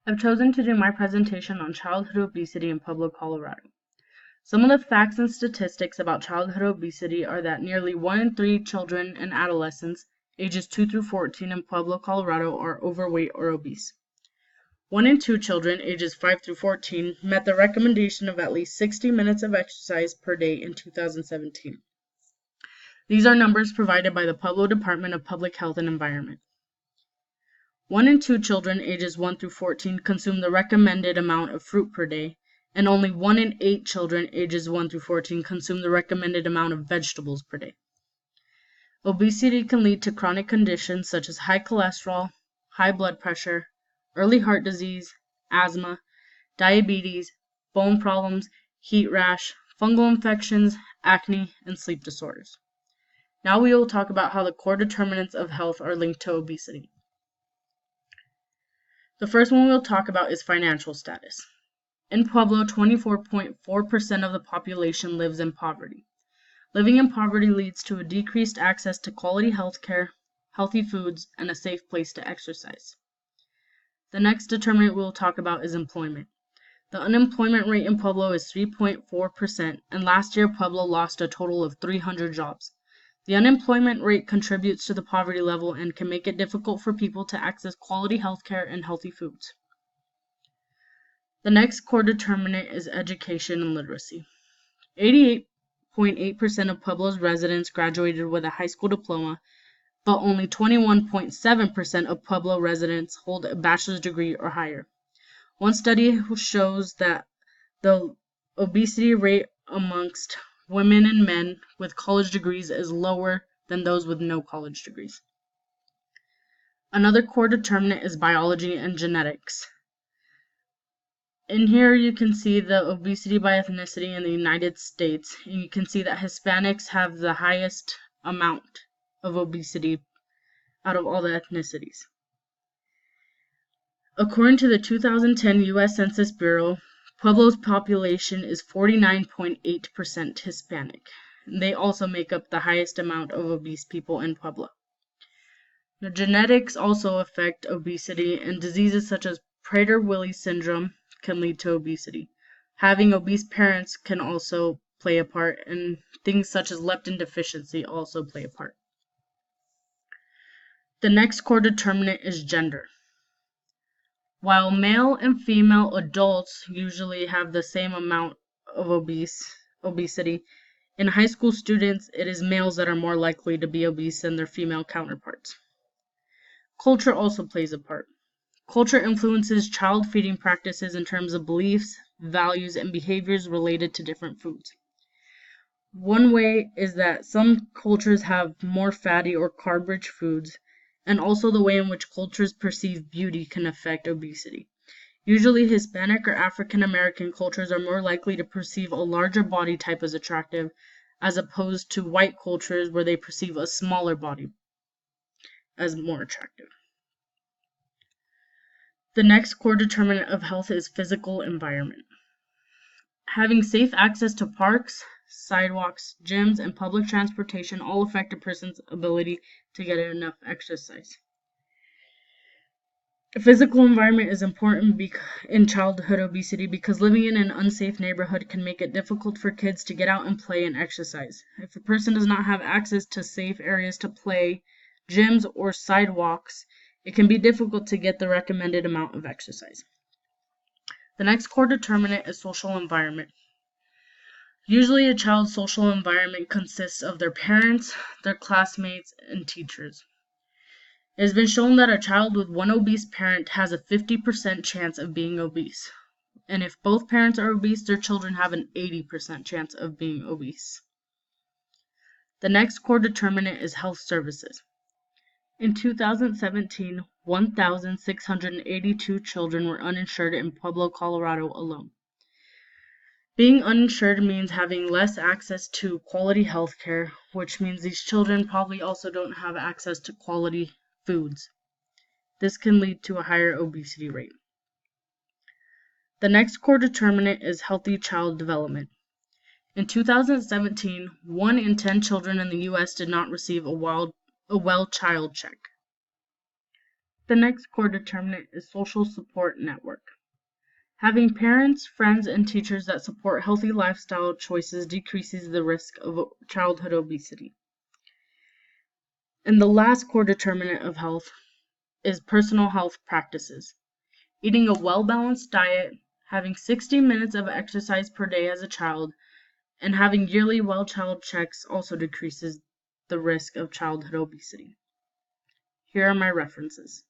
I've chosen to do my presentation on childhood obesity in Pueblo, Colorado. Some of the facts and statistics about childhood obesity are that nearly 1 in 3 children and adolescents ages 2 through 14 in Pueblo, Colorado are overweight or obese. 1 in 2 children ages 5 through 14 met the recommendation of at least 60 minutes of exercise per day in 2017. These are numbers provided by the Pueblo Department of Public Health and Environment. 1 in 2 children ages 1 through 14 consume the recommended amount of fruit per day, and only 1 in 8 children ages 1 through 14 consume the recommended amount of vegetables per day. Obesity can lead to chronic conditions such as high cholesterol, high blood pressure, early heart disease, asthma, diabetes, bone problems, heat rash, fungal infections, acne, and sleep disorders. Now we will talk about how the core determinants of health are linked to obesity. The first one we'll talk about is financial status. In Pueblo, 24.4% of the population lives in poverty. Living in poverty leads to a decreased access to quality health care, healthy foods, and a safe place to exercise. The next determinant we'll talk about is employment. The unemployment rate in Pueblo is 3.4%, and last year Pueblo lost a total of 300 jobs. The unemployment rate contributes to the poverty level and can make it difficult for people to access quality health care and healthy foods. The next core determinant is education and literacy. 88.8% of Pueblo's residents graduated with a high school diploma, but only 21.7% of Pueblo residents hold a bachelor's degree or higher. One study shows that the obesity rate amongst women and men with college degrees is lower than those with no college degrees. Another core determinant is biology and genetics. In here you can see the obesity by ethnicity in the United States, and you can see that Hispanics have the highest amount of obesity out of all the ethnicities. According to the 2010 U.S. Census Bureau, Pueblo's population is 49.8% Hispanic. They also make up the highest amount of obese people in Pueblo. The genetics also affect obesity, and diseases such as Prader-Willi syndrome can lead to obesity. Having obese parents can also play a part, and things such as leptin deficiency also play a part. The next core determinant is gender. While male and female adults usually have the same amount of obesity, in high school students, it is males that are more likely to be obese than their female counterparts. Culture also plays a part. Culture influences child feeding practices in terms of beliefs, values, and behaviors related to different foods. One way is that some cultures have more fatty or carb-rich foods, and also the way in which cultures perceive beauty can affect obesity. Usually Hispanic or African American cultures are more likely to perceive a larger body type as attractive, as opposed to white cultures where they perceive a smaller body as more attractive. The next core determinant of health is physical environment. Having safe access to parks, sidewalks, gyms, and public transportation all affect a person's ability to get enough exercise. The physical environment is important in childhood obesity because living in an unsafe neighborhood can make it difficult for kids to get out and play and exercise. If a person does not have access to safe areas to play, gyms, or sidewalks, it can be difficult to get the recommended amount of exercise. The next core determinant is social environment. Usually a child's social environment consists of their parents, their classmates, and teachers. It has been shown that a child with one obese parent has a 50% chance of being obese. And if both parents are obese, their children have an 80% chance of being obese. The next core determinant is health services. In 2017, 1,682 children were uninsured in Pueblo, Colorado alone. Being uninsured means having less access to quality health care, which means these children probably also don't have access to quality foods. This can lead to a higher obesity rate. The next core determinant is healthy child development. In 2017, 1 in 10 children in the U.S. did not receive a well child check. The next core determinant is social support network. Having parents, friends, and teachers that support healthy lifestyle choices decreases the risk of childhood obesity. And the last core determinant of health is personal health practices. Eating a well-balanced diet, having 60 minutes of exercise per day as a child, and having yearly well-child checks also decreases the risk of childhood obesity. Here are my references.